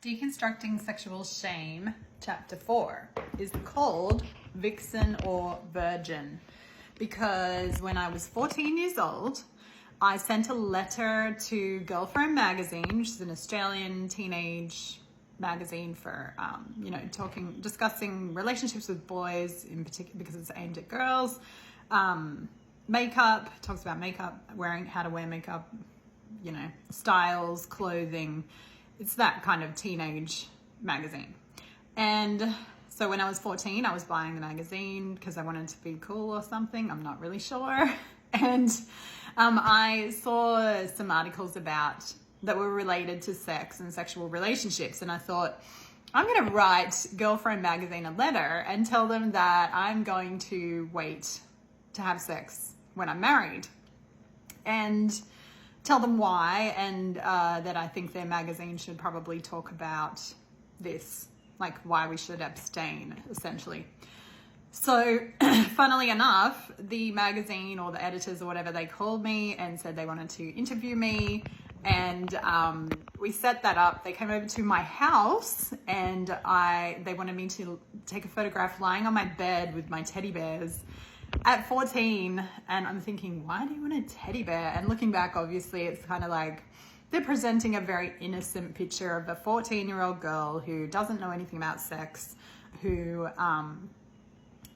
Deconstructing Sexual Shame, Chapter 4, is called Vixen or Virgin because when I was 14 years old, I sent a letter to Girlfriend magazine, which is an Australian teenage magazine for, discussing relationships with boys in particular because it's aimed at girls. Makeup, talks about makeup, how to wear makeup, styles, clothing. It's that kind of teenage magazine. And so when I was 14, I was buying the magazine because I wanted to be cool or something. I'm not really sure. And I saw some articles that were related to sex and sexual relationships. And I thought, I'm going to write Girlfriend magazine a letter and tell them that I'm going to wait to have sex when I'm married. And tell them why, and that I think their magazine should probably talk about this, like why we should abstain, essentially. So, funnily enough, the magazine or the editors or whatever, they called me and said they wanted to interview me, and we set that up. They came over to my house, and they wanted me to take a photograph lying on my bed with my teddy bears. At 14, and I'm thinking, why do you want a teddy bear? And looking back, obviously, it's kind of like they're presenting a very innocent picture of a 14-year-old girl who doesn't know anything about sex, who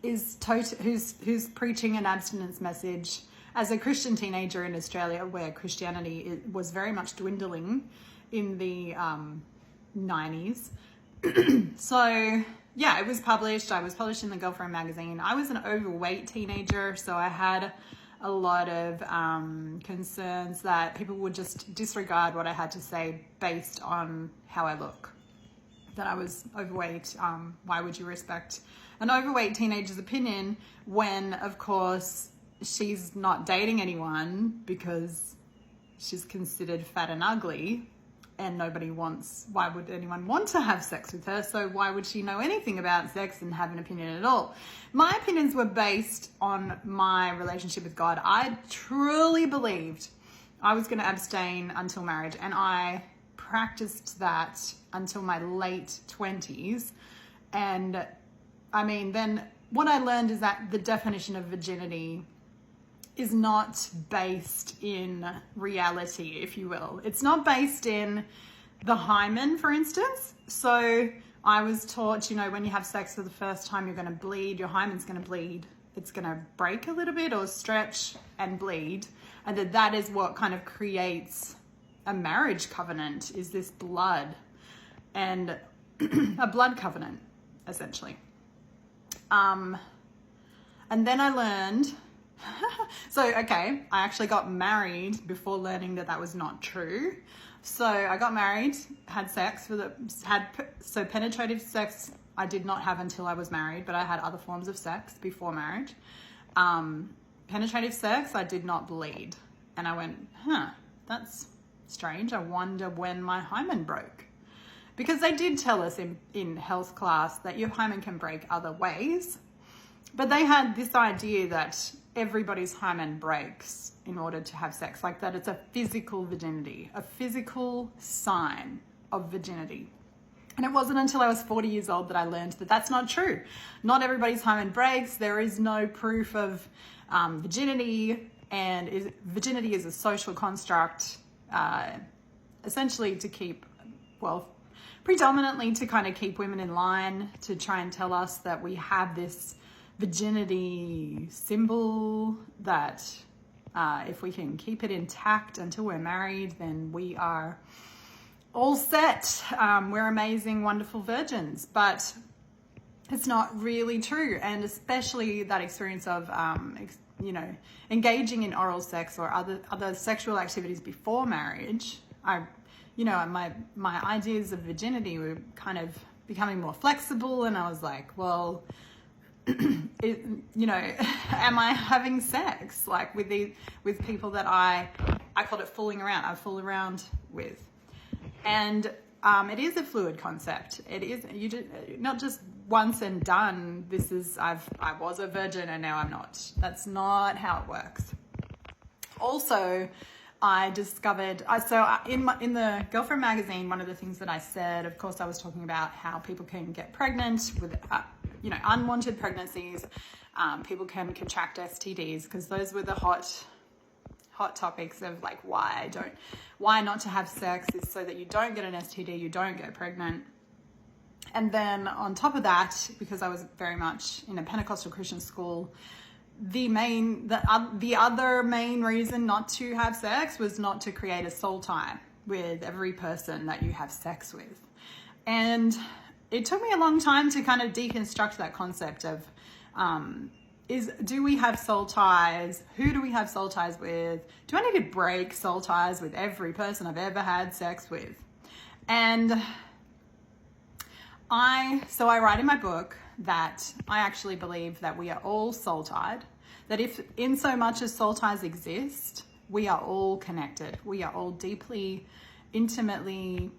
who's preaching an abstinence message as a Christian teenager in Australia, where Christianity was very much dwindling in the 90s. So yeah, it was published. I was published in the Girlfriend magazine. I was an overweight teenager, so I had a lot of concerns that people would just disregard what I had to say based on how I look. That I was overweight. Why would you respect an overweight teenager's opinion when, of course, she's not dating anyone because she's considered fat and ugly? And why would anyone want to have sex with her? So why would she know anything about sex and have an opinion at all? My opinions were based on my relationship with God. I truly believed I was going to abstain until marriage. And I practiced that until my late 20s. And I mean, then what I learned is that the definition of virginity is not based in reality, if you will. It's not based in the hymen, for instance. So I was taught, when you have sex for the first time, you're going to bleed, your hymen's going to bleed. It's going to break a little bit or stretch and bleed. And that is what kind of creates a marriage covenant, is this blood, and a blood covenant, essentially. And then I learned I actually got married before learning that was not true. So I got married, had sex penetrative sex I did not have until I was married, but I had other forms of sex before marriage. Penetrative sex, I did not bleed. And I went, that's strange. I wonder when my hymen broke. Because they did tell us in health class that your hymen can break other ways. But they had this idea that everybody's hymen breaks in order to have sex, like that it's a physical virginity, a physical sign of virginity. And it wasn't until I was 40 years old that I learned that that's not true. Not everybody's hymen breaks. There is no proof of virginity, and virginity is a social construct, essentially to keep, predominantly to kind of keep women in line, to try and tell us that we have this virginity symbol that if we can keep it intact until we're married, then we are all set. We're amazing, wonderful virgins. But it's not really true. And especially that experience of, engaging in oral sex or other sexual activities before marriage, my ideas of virginity were kind of becoming more flexible. And I was like, well, am I having sex with people that I called it fooling around. I fool around with, and it is a fluid concept. It is not just once and done. I was a virgin and now I'm not. That's not how it works. Also, I discovered, in the Girlfriend magazine, one of the things that I said, of course, I was talking about how people can get pregnant with, unwanted pregnancies. People can contract STDs, because those were the hot topics of like why not to have sex is so that you don't get an STD, you don't get pregnant. And then on top of that, because I was very much in a Pentecostal Christian school, the other main reason not to have sex was not to create a soul tie with every person that you have sex with. And it took me a long time to kind of deconstruct that concept of, do we have soul ties? Who do we have soul ties with? Do I need to break soul ties with every person I've ever had sex with? And I write in my book that I actually believe that we are all soul tied, that if in so much as soul ties exist, we are all connected. We are all deeply, intimately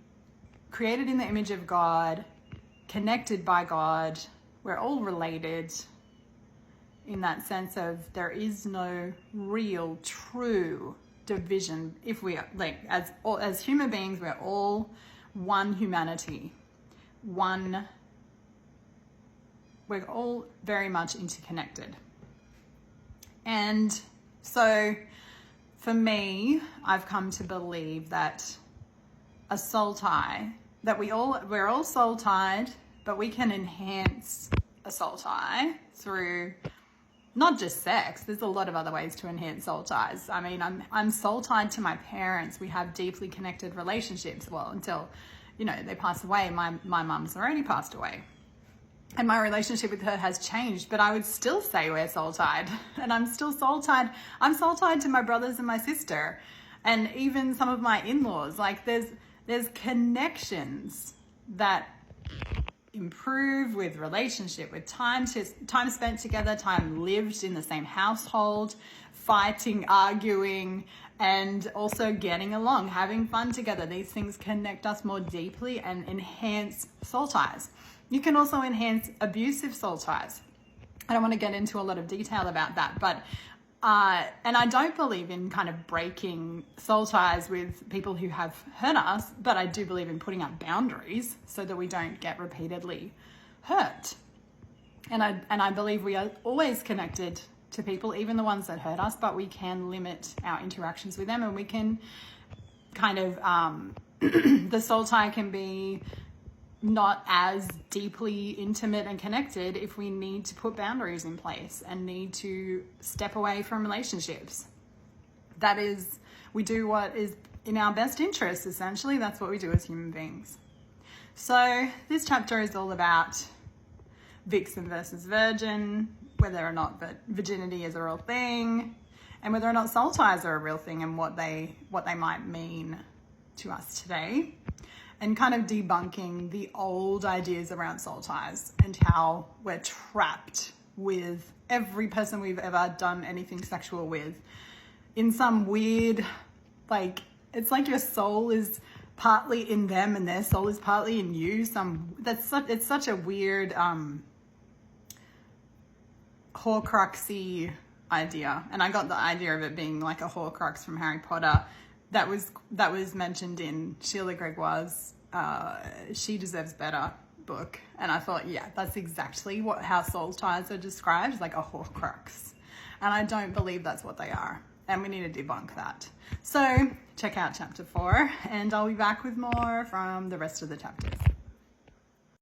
created in the image of God, connected by God. We're all related in that sense of there is no real, true division. If we are, like, as human beings, we're all one humanity. We're all very much interconnected. And so for me, I've come to believe that a soul tie, that we're all soul tied, but we can enhance a soul tie through not just sex. There's a lot of other ways to enhance soul ties. I mean, I'm soul tied to my parents. We have deeply connected relationships. Well, until they pass away. My mum's already passed away. And my relationship with her has changed, but I would still say we're soul tied. And I'm still soul tied. I'm soul tied to my brothers and my sister, and even some of my in-laws. Like there's connections that improve with relationship, with time spent together, time lived in the same household, fighting, arguing, and also getting along, having fun together. These things connect us more deeply and enhance soul ties. You can also enhance abusive soul ties. I don't want to get into a lot of detail about that, but and I don't believe in kind of breaking soul ties with people who have hurt us, but I do believe in putting up boundaries so that we don't get repeatedly hurt. And I believe we are always connected to people, even the ones that hurt us, but we can limit our interactions with them, and we can kind of, the soul tie can be not as deeply intimate and connected if we need to put boundaries in place and need to step away from relationships. That is, we do what is in our best interest, essentially. That's what we do as human beings. So this chapter is all about Vixen versus virgin, whether or not virginity is a real thing, and whether or not soul ties are a real thing, and what they might mean to us today, and kind of debunking the old ideas around soul ties and how we're trapped with every person we've ever done anything sexual with in some weird, like, it's like your soul is partly in them and their soul is partly in you. It's such a weird Horcruxy idea, and I got the idea of it being like a Horcrux from Harry Potter that was mentioned in Sheila Gregoire's She Deserves Better book, and I thought, yeah, that's exactly how soul ties are described, like a Horcrux, and I don't believe that's what they are, and we need to debunk that. So check out chapter 4, and I'll be back with more from the rest of the chapters.